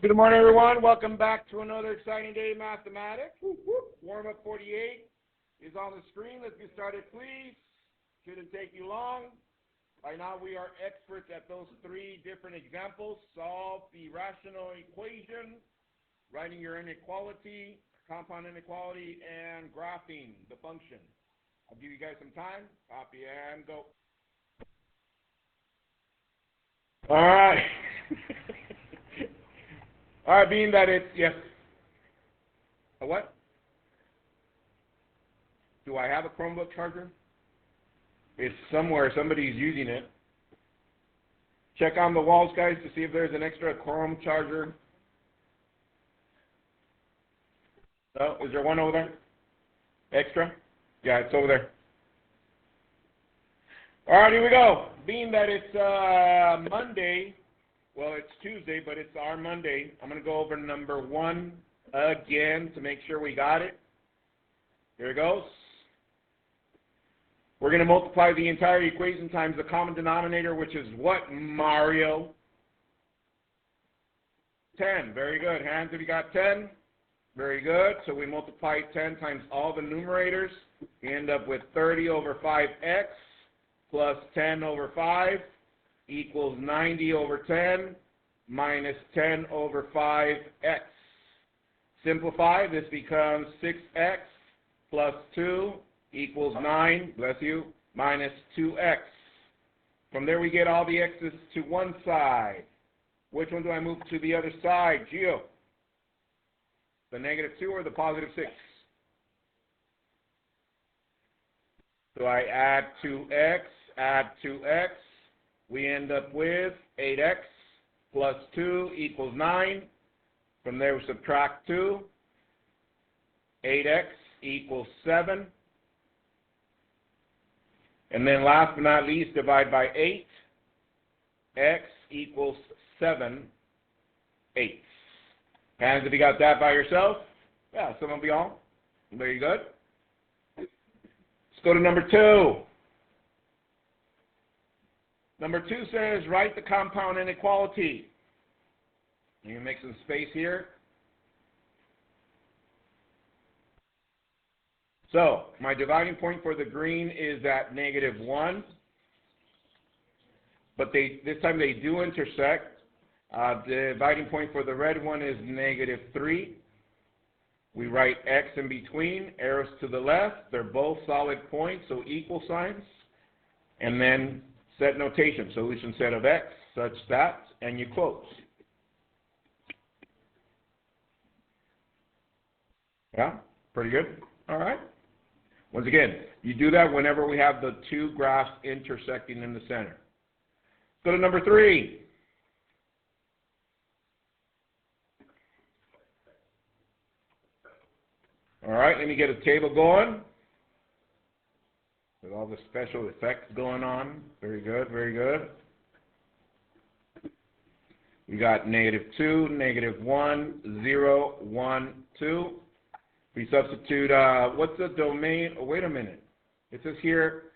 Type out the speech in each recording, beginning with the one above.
Good morning, everyone. Welcome back to another exciting day in mathematics. Warm-up 48 is on the screen. Let's get started, please. Shouldn't take you long. By now, we are experts at those three different examples. Solve the rational equation, writing your inequality, compound inequality, and graphing the function. I'll give you guys some time. Copy and go. All right. All right, being that it's, yes. A what? Do I have a Chromebook charger? It's somewhere. Somebody's using it. Check on the walls, guys, to see if there's an extra Chrome charger. Oh, is there one over there? Extra? Yeah, it's over there. All right, here we go. Being that it's Monday, well, it's Tuesday, but it's our Monday. I'm going to go over number one again to make sure we got it. Here it goes. We're going to multiply the entire equation times the common denominator, which is what, Mario? 10. Very good. Hands if you got 10. Very good. So we multiply 10 times all the numerators. We end up with 30 over 5x plus 10 over 5. Equals 90 over 10 minus 10 over 5x. Simplify, this becomes 6x plus 2 equals 9, bless you, minus 2x. From there we get all the x's to one side. Which one do I move to the other side, Gio? The negative 2 or the positive 6? So I add 2x, we end up with 8x plus 2 equals 9. From there we subtract 2. 8x equals 7. And then last but not least, divide by 8. X equals 7/8. Hands if you got that by yourself. Yeah, some of y'all. Very good. Let's go to number 2. Number 2 says, write the compound inequality. You can make some space here. So, my dividing point for the green is at -1. But this time they do intersect. The dividing point for the red one is -3. We write x in between, arrows to the left. They're both solid points, so equal signs. And then set notation, solution set of x, such that, and you close. Yeah, pretty good. All right. Once again, you do that whenever we have the two graphs intersecting in the center. Go to number 3. All right, let me get a table going with all the special effects going on. Very good, very good. We got -2, -1, 0, 1, 2. We substitute, what's the domain? Oh, wait a minute. It says here,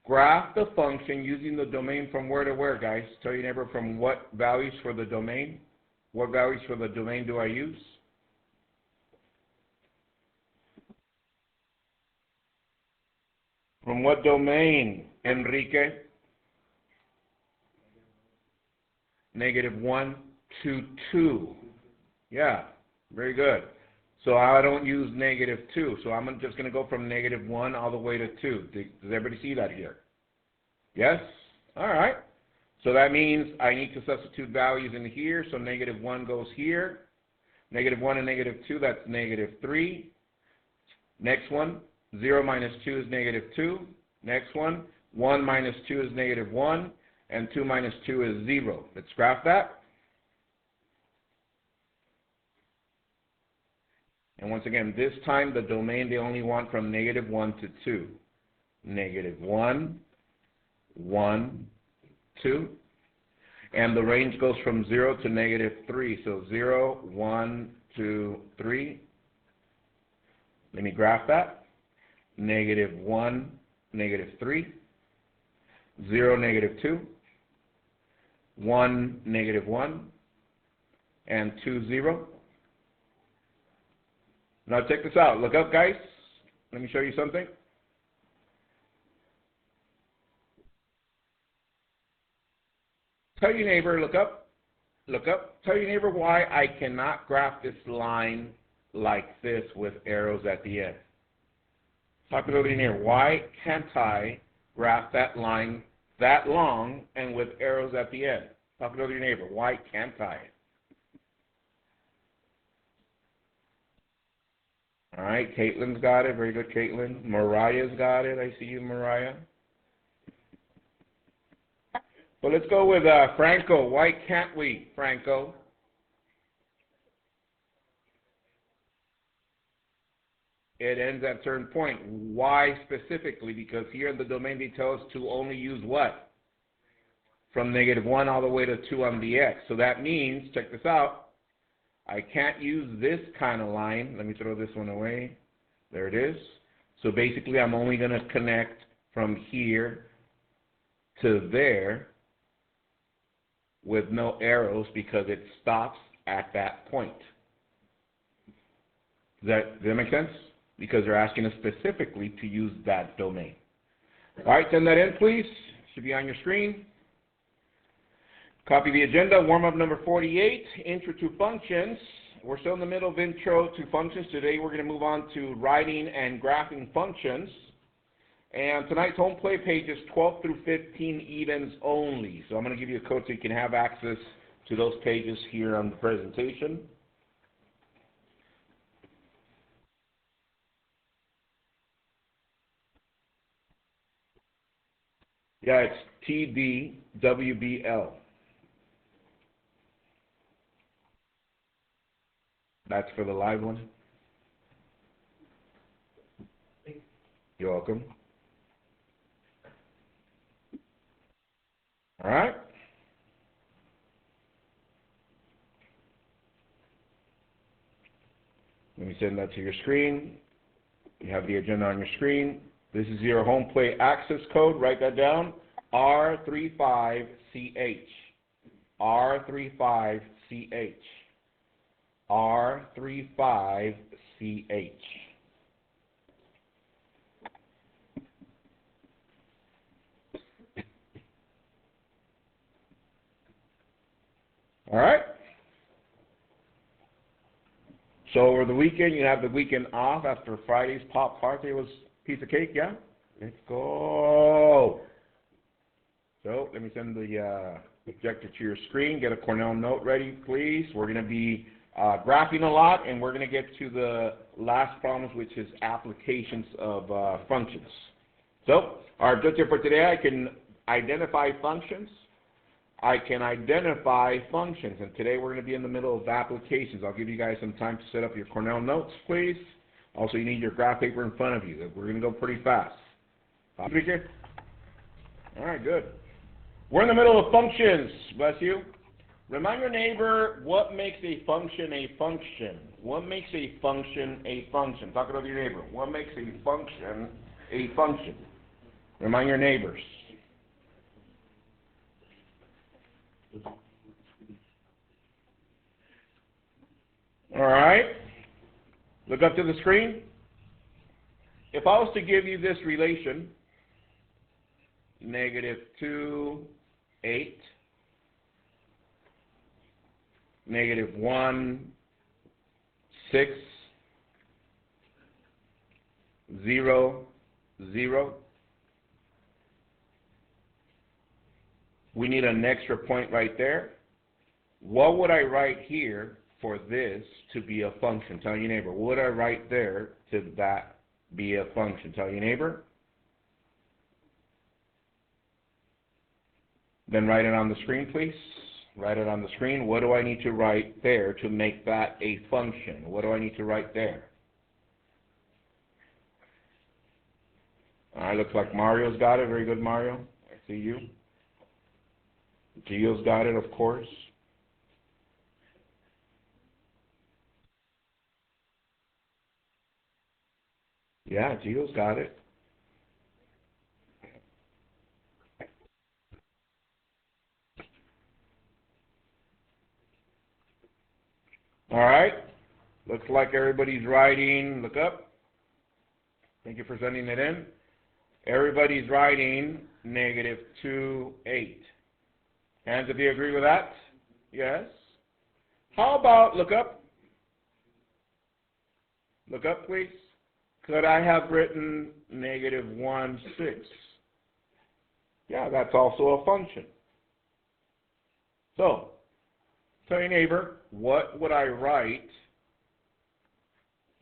graph the function using the domain from where to where, guys? Tell your neighbor from what values for the domain. What values for the domain do I use? From what domain, Enrique? -1 to 2. Yeah, very good. So I don't use -2. So I'm just going to go from -1 all the way to 2. Does everybody see that here? Yes? All right. So that means I need to substitute values in here. So -1 goes here. -1 and -2, that's -3. Next one, 0 minus 2 is -2. Next one, 1 minus 2 is -1. And 2 minus 2 is 0. Let's graph that. And once again, this time the domain they only want from -1 to 2. -1, 1, 2. And the range goes from 0 to -3. So 0, 1, 2, 3. Let me graph that. -1, -3. 0, -2. 1, -1. and 2, 0. Now check this out. Look up, guys. Let me show you something. Tell your neighbor, look up. Look up. Tell your neighbor why I cannot graph this line like this with arrows at the end. Talk it over here. Why can't I graph that line that long and with arrows at the end? Talk it over your neighbor. Why can't I? All right, Caitlin's got it. Very good, Caitlin. Mariah's got it. I see you, Mariah. Well, let's go with Franco. Why can't we, Franco? It ends at a certain point. Why specifically? Because here in the domain they tell us to only use what? From -1 all the way to 2 on the x. So that means, check this out, I can't use this kind of line. Let me throw this one away. There it is. So basically I'm only going to connect from here to there with no arrows because it stops at that point. Does that make sense? Because they're asking us specifically to use that domain. All right, send that in, please. Should be on your screen. Copy the agenda. Warm-up number 48, Intro to Functions. We're still in the middle of Intro to Functions. Today we're going to move on to writing and graphing functions. And tonight's home play pages 12 through 15 evens only. So I'm going to give you a code so you can have access to those pages here on the presentation. Yeah, it's TDWBL. That's for the live one. You're welcome. All right. Let me send that to your screen. You have the agenda on your screen. This is your home play access code. Write that down. R35CH. R35CH. R35CH. All right. So over the weekend, you have the weekend off after Friday's pop party was piece of cake, yeah? Let's go. So let me send the projector to your screen. Get a Cornell note ready, please. We're going to be graphing a lot, and we're going to get to the last problems, which is applications of functions. So our objective for today, I can identify functions. I can identify functions, and today we're going to be in the middle of applications. I'll give you guys some time to set up your Cornell notes, please. Also, you need your graph paper in front of you. We're going to go pretty fast. All right, good. We're in the middle of functions, bless you. Remind your neighbor what makes a function a function. What makes a function a function? Talk it over to your neighbor. What makes a function a function? Remind your neighbors. All right. Look up to the screen. If I was to give you this relation, -2, 8, -1, 6, 0, 0. We need an extra point right there. What would I write here for this to be a function? Tell your neighbor. What would I write there to that be a function? Tell your neighbor. Then write it on the screen, please. Write it on the screen. What do I need to write there to make that a function? What do I need to write there? All right, looks like Mario's got it. Very good, Mario. I see you. Gio's got it, of course. Yeah, Gio's got it. All right. Looks like everybody's writing. Look up. Thank you for sending it in. Everybody's writing negative 2, 8. Hands if you agree with that? Yes. How about, look up. Look up, please. Could I have written negative 1, 6? Yeah, that's also a function. So, tell your neighbor, what would I write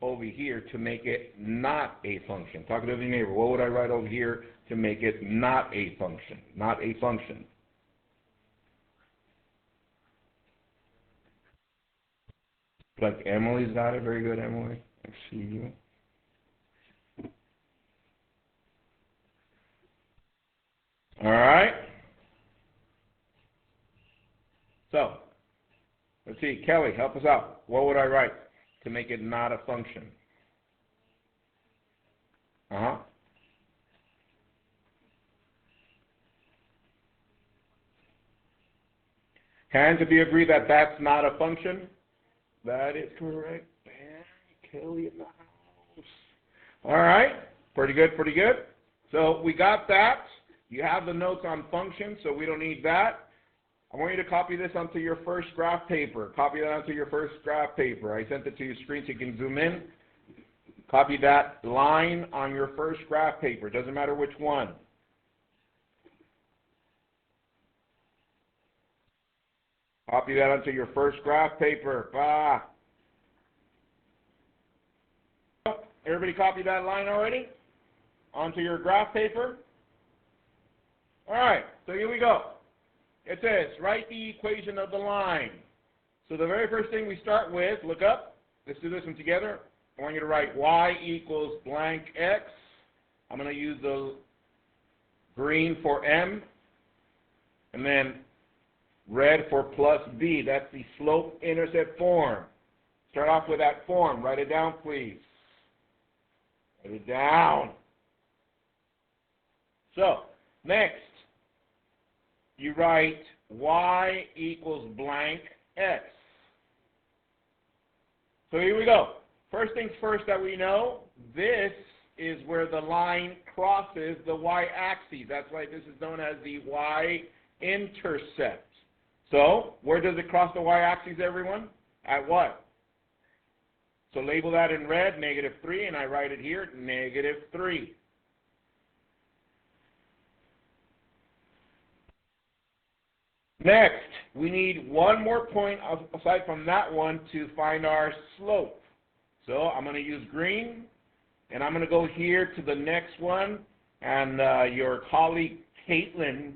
over here to make it not a function? Talk to your neighbor. What would I write over here to make it not a function? Not a function. Like Emily's got it. Very good, Emily. I see you. All right. So, let's see. Kelly, help us out. What would I write to make it not a function? Uh-huh. Hands if you agree that that's not a function? That is correct. Kelly in the house. All right. Pretty good, pretty good. So we got that. You have the notes on functions, so we don't need that. I want you to copy this onto your first graph paper. Copy that onto your first graph paper. I sent it to your screen so you can zoom in. Copy that line on your first graph paper. Doesn't matter which one. Copy that onto your first graph paper. Everybody copy that line already? Onto your graph paper? All right, so here we go. It says, write the equation of the line. So the very first thing we start with, look up. Let's do this one together. I want you to write y equals blank x. I'm going to use the green for m, and then red for plus b. That's the slope-intercept form. Start off with that form. Write it down, please. Write it down. So, next, you write y equals blank x. So here we go. First things first that we know, this is where the line crosses the y-axis. That's why this is known as the y-intercept. So, where does it cross the y-axis, everyone? At what? So label that in red, negative 3, and I write it here, negative 3. Next, we need one more point aside from that one to find our slope. So I'm going to use green, and I'm going to go here to the next one. And your colleague Caitlin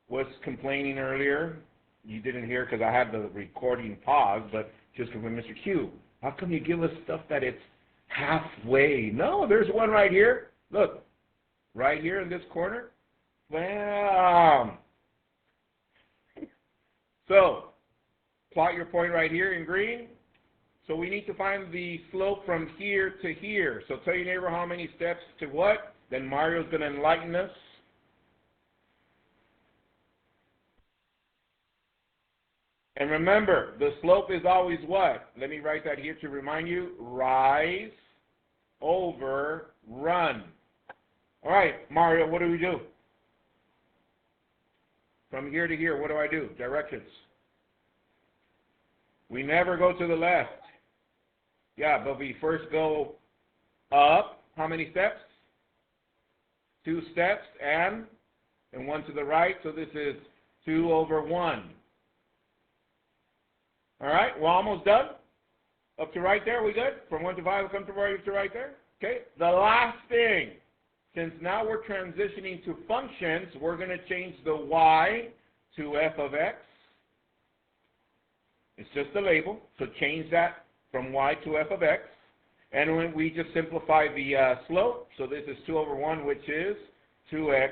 was complaining earlier. You didn't hear because I had the recording paused, but just from Mr. Q, how come you give us stuff that it's halfway? No, there's one right here. Look, right here in this corner. Bam. So, plot your point right here in green. So we need to find the slope from here to here. So tell your neighbor how many steps to what. Then Mario's going to enlighten us. And remember, the slope is always what? Let me write that here to remind you. Rise over run. All right, Mario, what do we do? From here to here, what do I do? Directions. We never go to the left. Yeah, but we first go up. How many steps? 2 steps and 1 to the right. So this is 2 over 1. All right, we're almost done. Up to right there, we good? From 1 to 5, we'll come to right there. Okay, the last thing. Since now we're transitioning to functions, we're going to change the y to f of x. It's just a label, so change that from y to f of x. And when we just simplify the slope, so this is 2 over 1, which is 2x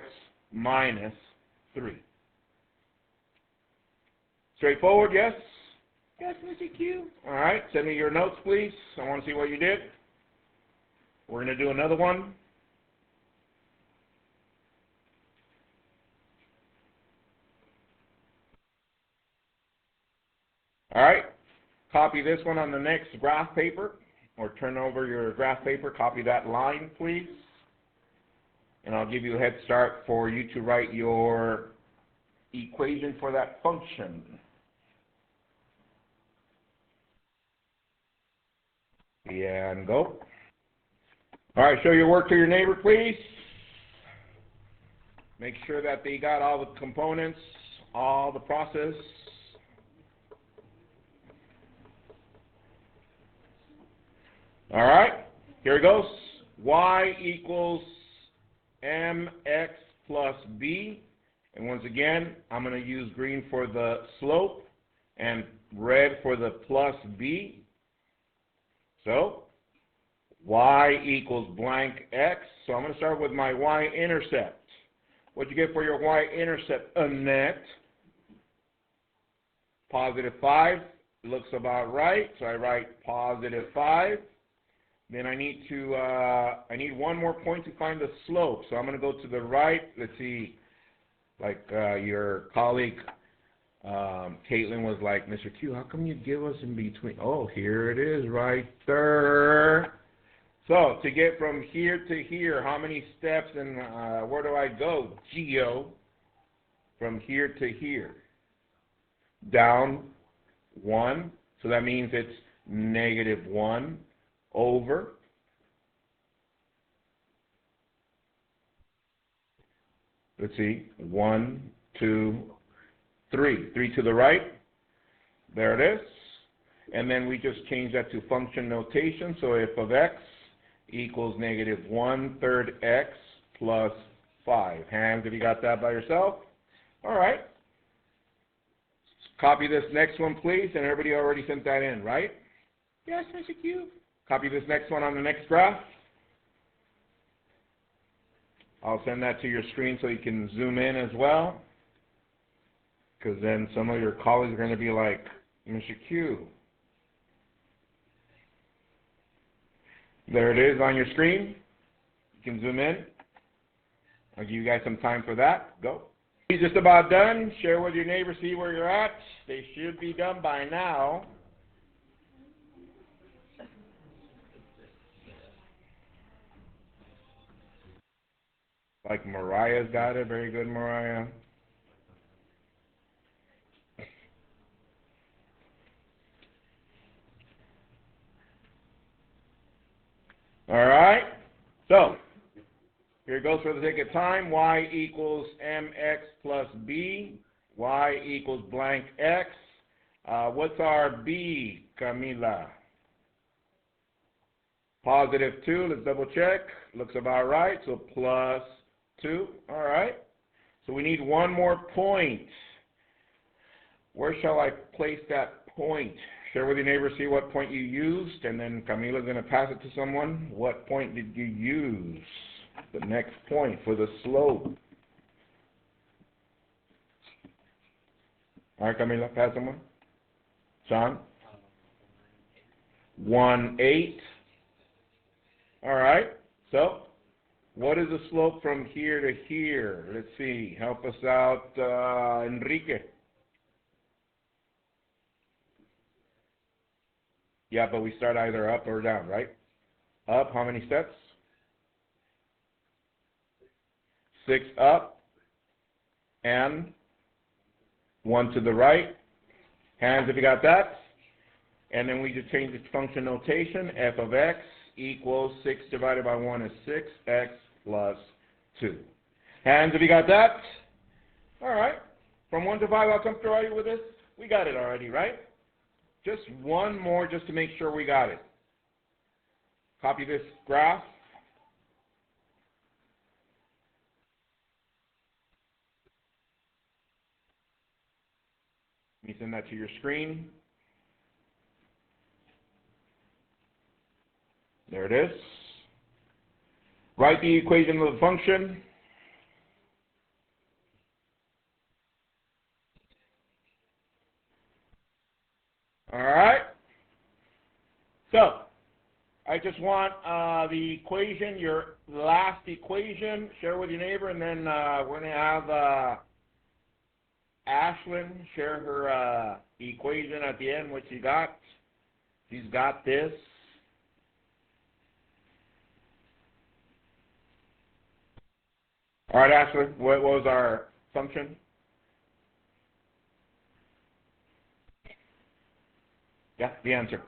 minus 3. Straightforward, yes? Yes, Mr. Q. All right, send me your notes, please. I want to see what you did. We're going to do another one. All right, Copy this one on the next graph paper, or turn over your graph paper, copy that line, please. And I'll give you a head start for you to write your equation for that function. And go. All right, show your work to your neighbor, please. Make sure that they got all the components, all the process. All right, here it goes. Y equals mx plus b. And once again, I'm going to use green for the slope and red for the plus b. So, y equals blank x. So I'm going to start with my y-intercept. What'd you get for your y-intercept, Annette? Positive 5. Looks about right. So I write positive 5. Then I need one more point to find the slope. So I'm going to go to the right. Let's see, like your colleague Caitlin was like, Mr. Q, how come you give us in between? Oh, here it is right there. So to get from here to here, how many steps and where do I go, Geo? From here to here. Down 1. So that means it's negative 1 over. Let's see, 1, 2, 3. 3 to the right. There it is. And then we just change that to function notation. So f of x equals negative 1/3 x plus 5. Hands if you got that by yourself. All right. Copy this next one, please. And everybody already sent that in, right? Yes, Mr. Q. Copy this next one on the next graph. I'll send that to your screen so you can zoom in as well. Because then some of your colleagues are going to be like, Mr. Q. There it is on your screen. You can zoom in. I'll give you guys some time for that. Go. He's just about done. Share with your neighbors, see where you're at. They should be done by now. Like Mariah's got it. Very good, Mariah. All right. So, here it goes for the sake of time. Y equals mx plus b. Y equals blank x. What's our b, Camila? Positive 2. Let's double check. Looks about right. So plus 2. All right. So we need one more point. Where shall I place that point? Share with your neighbors, see what point you used, and then Camila's going to pass it to someone. What point did you use? The next point for the slope. All right, Camila, pass someone. Sean? 1/8. All right. So, what is the slope from here to here? Let's see. Help us out, Enrique. Yeah, but we start either up or down, right? Up, how many steps? 6 up and 1 to the right. Hands if you got that. And then we just change the function notation. F of x equals 6 divided by 1 is 6, x plus 2. Hands if you got that. All right. From 1 to 5, how comfortable are you with this? We got it already, right? Just one more just to make sure we got it. Copy this graph. Let me send that to your screen. There it is. Write the equation of the function. All right. So, I just want the equation, your last equation, share with your neighbor, and then we're going to have Ashlyn share her equation at the end, what she got. She's got this. All right, Ashley, what was our function? Yeah, the answer.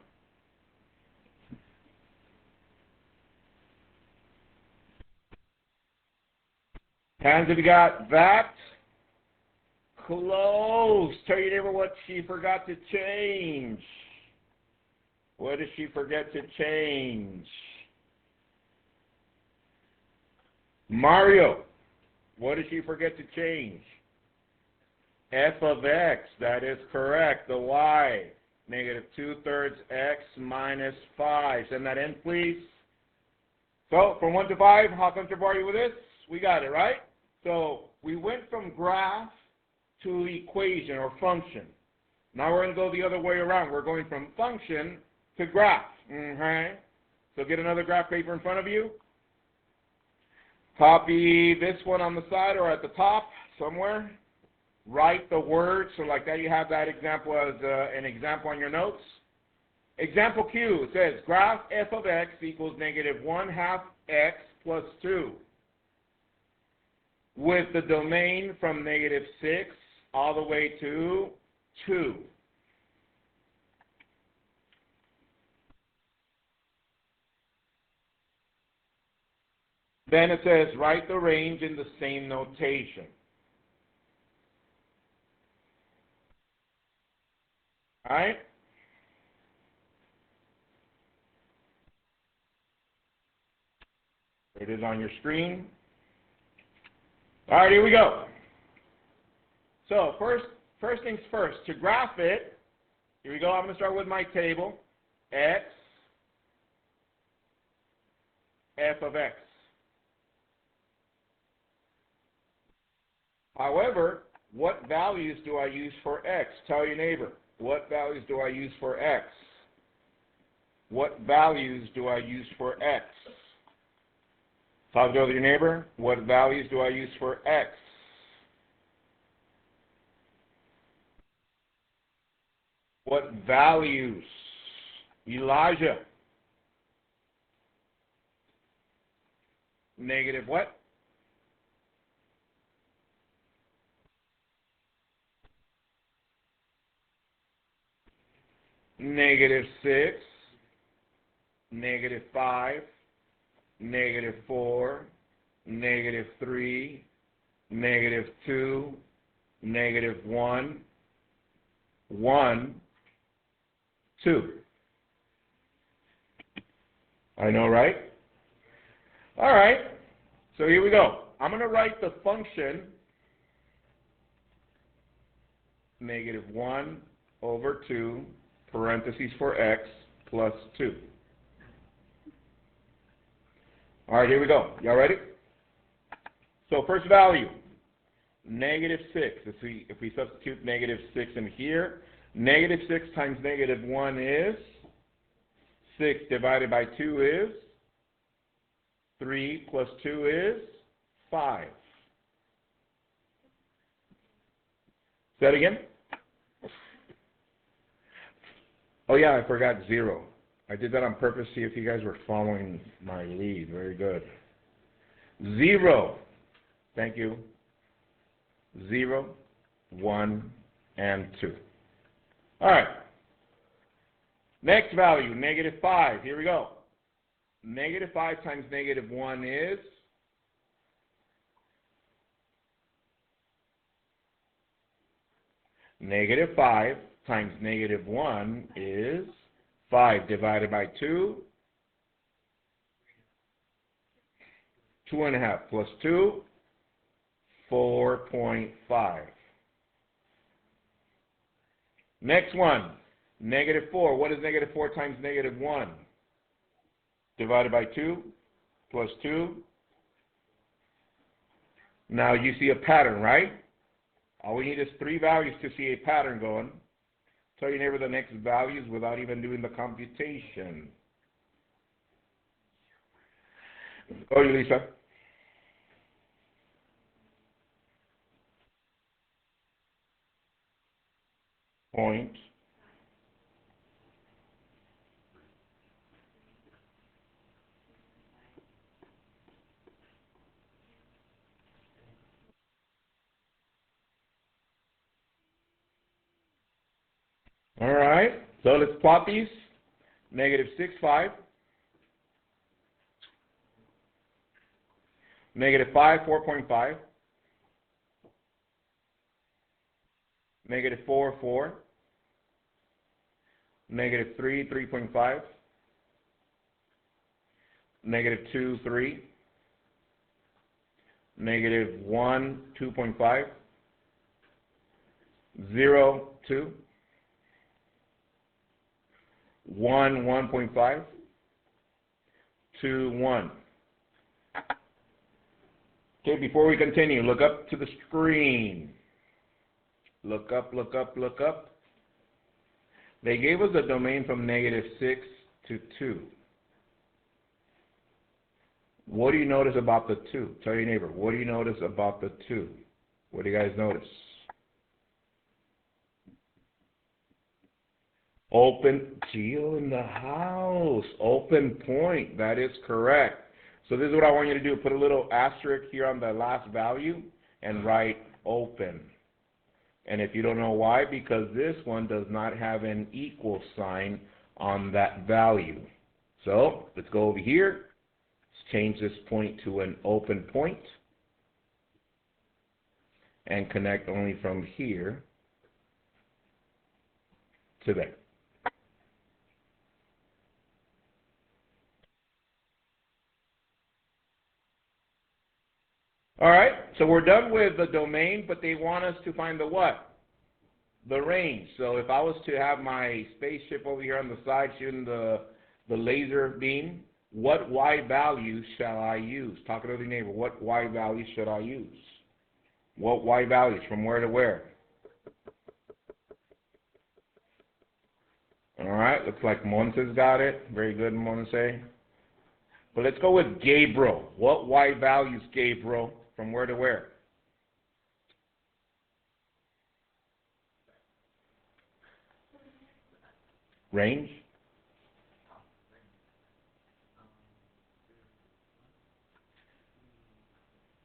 Hands if you got that. Close. Tell your neighbor what she forgot to change. What did she forget to change? Mario, what did she forget to change? F of x, that is correct. The y, negative 2/3 x minus 5. Send that in, please. So, from 1 to 5, how comfortable are you with this? We got it, right? So, we went from graph to equation or function. Now we're going to go the other way around. We're going from function to graph. Okay? So, get another graph paper in front of you. Copy this one on the side or at the top somewhere. Write the word. So like that, you have that example as an example on your notes. Example Q says graph f of x equals negative 1/2 x plus 2 with the domain from negative 6 all the way to 2. Then it says write the range in the same notation. All right? It is on your screen. All right, here we go. So first things first, to graph it, here we go. I'm going to start with my table. X, f of x. However, what values do I use for x? Tell your neighbor. What values do I use for x? What values do I use for x? Talk to your neighbor. What values do I use for x? What values? Elijah. Negative what? Negative 6, negative 5, negative 4, negative 3, negative 2, negative 1, 1, 2. I know, right? All right. So here we go. I'm going to write the function negative 1 over 2 parentheses for x plus 2. All right, here we go. Y'all ready? So first value, negative 6. If we substitute negative 6 in here, negative 6 times negative 1 is 6 divided by 2 is 3 plus 2 is 5. Say that again. Oh, yeah, I forgot 0. I did that on purpose to see if you guys were following my lead. Very good. 0. Thank you. 0, 1, and 2. All right. Next value, negative 5. Here we go. Negative 5 times negative 1 is negative 5 times negative 1 is 5 divided by 2, 2.5 plus 2, 4.5. Next one, negative 4. What is negative 4 times negative 1? Divided by 2 plus 2. Now you see a pattern, right? All we need is 3 values to see a pattern going. Tell your neighbor the next values without even doing the computation. Go, you, Lisa. Point. So let's plot these. Negative 6, 5. Negative 5, 4.5. Negative 4, 4. Negative 3, 3.5. Negative 2, 3. Negative 1, 2.5. 0, 2. 1, 1.5. 2, 1. Okay, before we continue, look up to the screen. Look up, look up, look up. They gave us a domain from negative 6 to 2. What do you notice about the 2? Tell your neighbor, what do you notice about the 2? What do you guys notice? Open, Geo in the house. Open point. That is correct. So this is what I want you to do. Put a little asterisk here on the last value and write open. And if you don't know why, because this one does not have an equal sign on that value. So let's go over here. Let's change this point to an open point and connect only from here to there. All right, so we're done with the domain, but they want us to find the what? The range. So if I was to have my spaceship over here on the side shooting the laser beam, what Y value shall I use? Talk to the neighbor. What Y value should I use? What Y values from where to where? All right, looks like Monte's got it. Very good, Monte. But let's go with Gabriel. What Y values, Gabriel, from where to where? Range?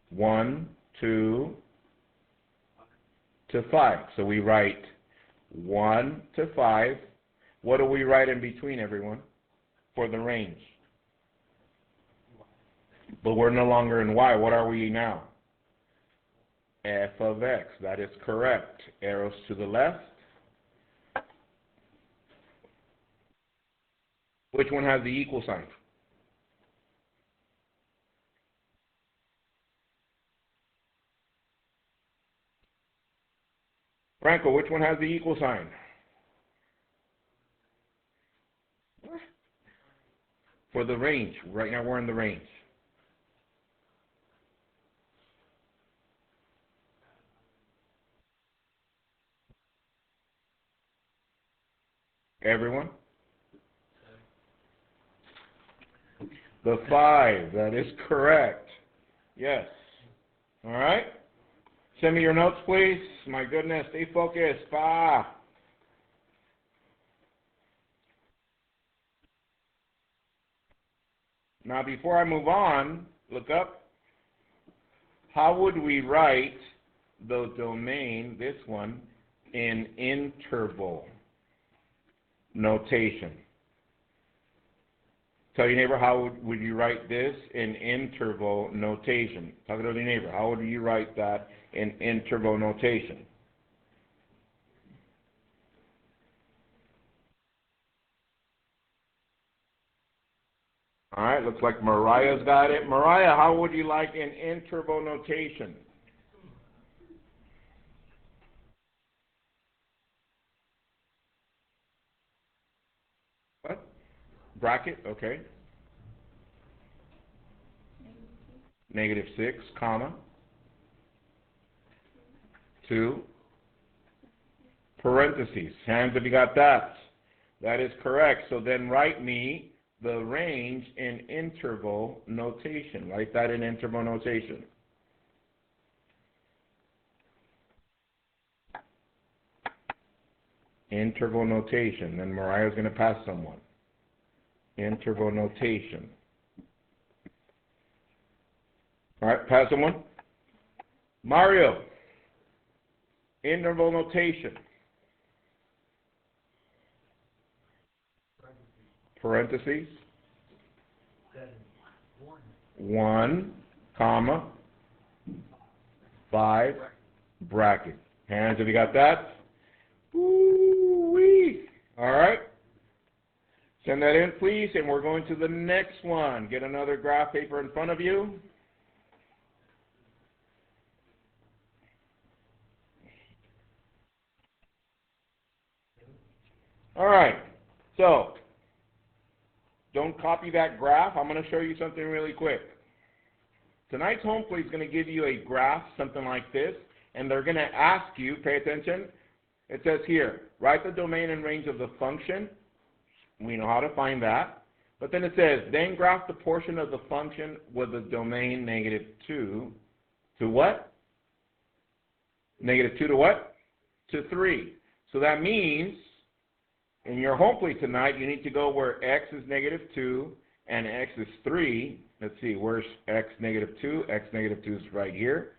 1, 2 to 5. So we write 1 to 5. What do we write in between, everyone, for the range? But we're no longer in Y. What are we now? F of X. That is correct. Arrows to the left. Which one has the equal sign? Franco, which one has the equal sign? For the range. Right now we're in the range. Everyone? The 5. That is correct. Yes. All right. Send me your notes, please. My goodness. Stay focused. Now, before I move on, look up. How would we write the domain, this one, in interval notation? Tell your neighbor, how would you write this in interval notation? Talk to your neighbor. How would you write that in interval notation? All right, looks like Mariah's got it. Mariah, how would you like in interval notation? What? Bracket, okay. -6, comma. 2. Parentheses. Hands if you got that. That is correct. So then write me the range in interval notation. Write that in interval notation. Interval notation. Then Mariah's going to pass someone. Interval notation. All right, pass someone. Mario. Interval notation. parentheses, 1, comma, 5, bracket. Hands if you got that. Woo-wee. All right. Send that in, please, and we're going to the next one. Get another graph paper in front of you. All right. So, don't copy that graph. I'm going to show you something really quick. Tonight's home plate is going to give you a graph, something like this, and they're going to ask you, pay attention, it says here, write the domain and range of the function. We know how to find that. But then it says, then graph the portion of the function with the domain -2 to what? -2 to what? To 3. So that means in your home plate tonight, you need to go where x is -2 and x is 3. Let's see, where's x -2? X -2 is right here.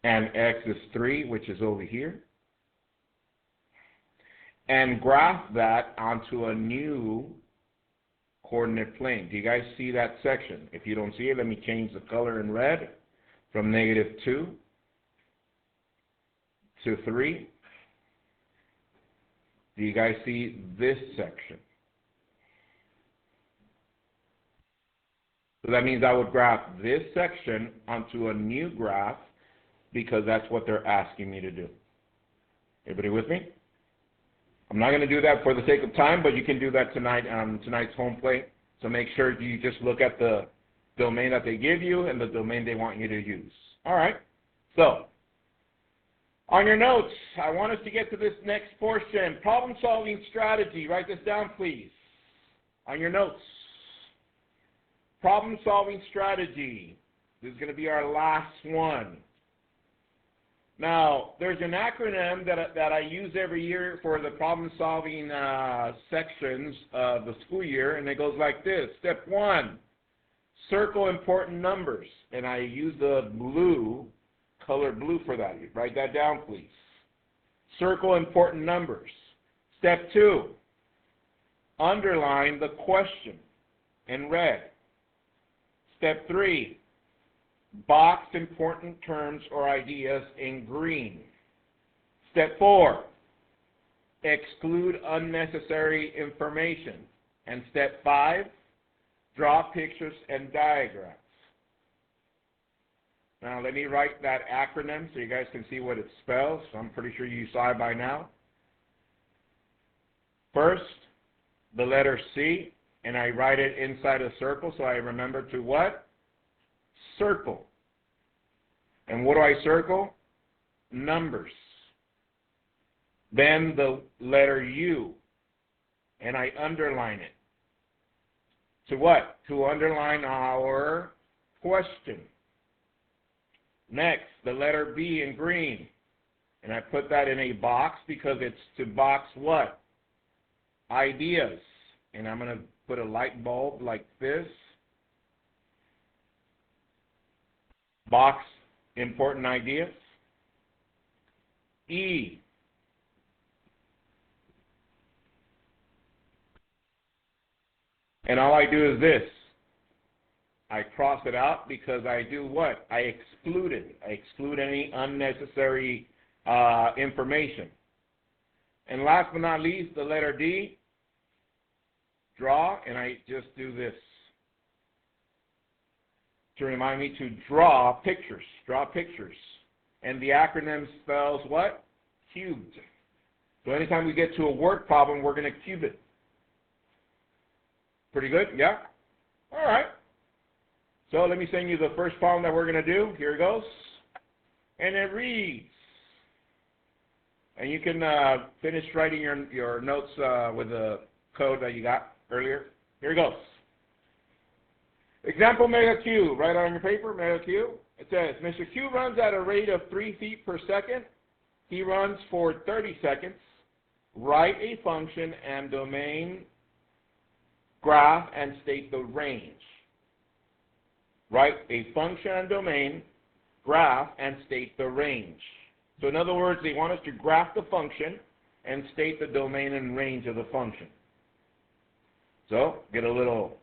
And x is 3, which is over here. And graph that onto a new coordinate plane. Do you guys see that section? If you don't see it, let me change the color in red from -2 to 3. Do you guys see this section? So that means I would graph this section onto a new graph because that's what they're asking me to do. Everybody with me? I'm not going to do that for the sake of time, but you can do that tonight on tonight's home plate. So make sure you just look at the domain that they give you and the domain they want you to use. All right. So on your notes, I want us to get to this next portion. Problem-solving strategy. Write this down, please. On your notes. Problem-solving strategy. This is going to be our last one. Now, there's an acronym that I use every year for the problem-solving sections of the school year, and it goes like this. Step 1, circle important numbers. And I use the blue, color blue for that. Write that down, please. Circle important numbers. Step 2, underline the question in red. Step 3, box important terms or ideas in green. Step 4, exclude unnecessary information. And step 5, draw pictures and diagrams. Now let me write that acronym so you guys can see what it spells. I'm pretty sure you saw it by now. First, the letter C, and I write it inside a circle so I remember to what? Circle. And what do I circle? Numbers. Then the letter U, and I underline it. To what? To underline our question. Next, the letter B in green, and I put that in a box because it's to box what? Ideas. And I'm going to put a light bulb like this. Box important ideas. E. And all I do is this. I cross it out because I do what? I exclude it. I exclude any unnecessary information. And last but not least, the letter D. Draw, and I just do this to remind me to draw pictures. Draw pictures. And the acronym spells what? Cubed. So anytime we get to a word problem, we're going to cube it. Pretty good? Yeah? All right. So let me send you the first problem that we're going to do. Here it goes. And it reads. And you can finish writing your notes with the code that you got earlier. Here it goes. Example Mega Q. Write on your paper, Mega Q. It says, Mr. Q runs at a rate of 3 feet per second. He runs for 30 seconds. Write a function and domain, graph, and state the range. Write a function and domain, graph, and state the range. So in other words, they want us to graph the function and state the domain and range of the function. So get a little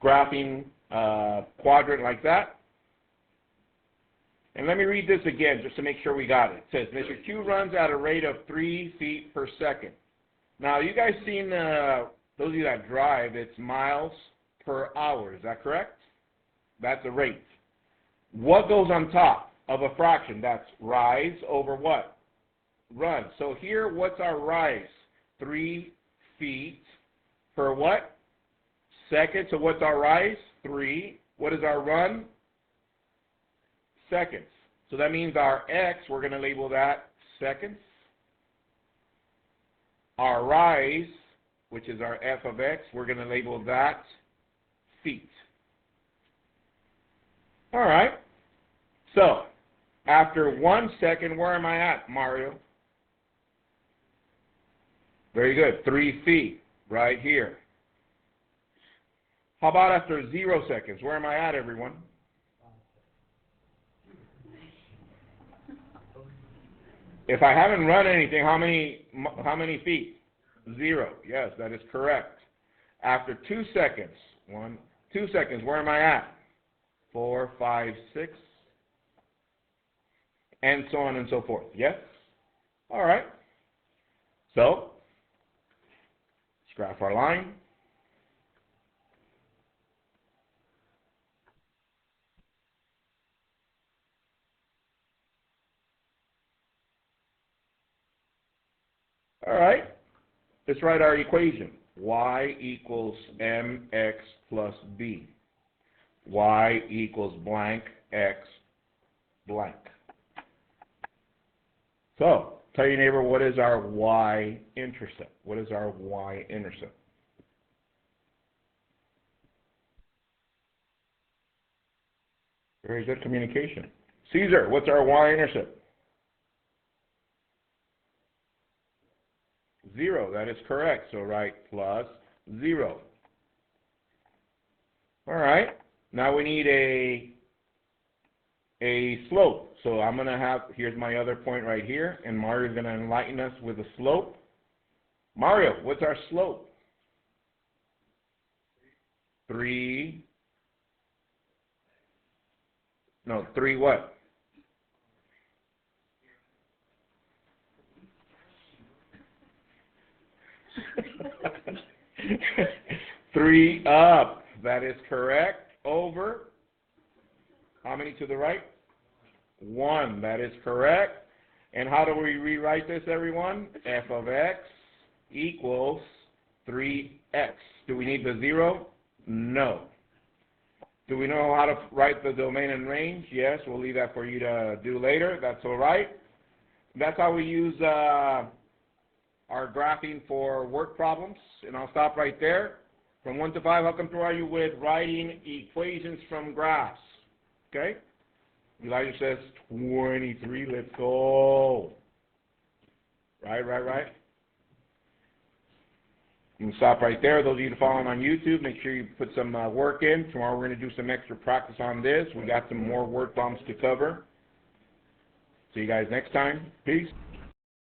graphing quadrant like that. And let me read this again just to make sure we got it. It says, Mr. Q runs at a rate of 3 feet per second. Now, you guys seen, those of you that drive, it's miles per hour. Is that correct? That's a rate. What goes on top of a fraction? That's rise over what? Run. So here, what's our rise? 3 feet per what? Second. So what's our rise? 3. What is our run? Seconds. So that means our x, we're going to label that seconds. Our rise, which is our f of x, we're going to label that feet. All right. So after 1 second, where am I at, Mario? Very good. 3 feet, right here. How about after 0 seconds? Where am I at, everyone? If I haven't run anything, how many feet? 0. Yes, that is correct. After 2 seconds, 2 seconds, where am I at? 4, 5, 6, and so on and so forth. Yes? All right. So, let's graph our line. All right. Let's write our equation. Y equals mx plus b. Y equals blank x blank. So, tell your neighbor, what is our y-intercept? What is our y-intercept? Very good communication. Caesar, what's our y-intercept? 0. That is correct. So write plus 0. All right. Now we need a slope. So I'm going to have, here's my other point right here, and Mario's going to enlighten us with a slope. Mario, what's our slope? 3. No, 3 what? Three up. That is correct. Over. How many to the right? 1. That is correct. And how do we rewrite this, everyone? F of x equals 3x. Do we need the 0? No. Do we know how to write the domain and range? Yes. We'll leave that for you to do later. That's all right. That's how we use our graphing for work problems. And I'll stop right there. From 1 to 5, how comfortable are you with writing equations from graphs? Okay? Elijah says 23. Let's go. Right. You can stop right there. Those of you following on YouTube, make sure you put some work in. Tomorrow we're going to do some extra practice on this. We got some more word problems to cover. See you guys next time. Peace.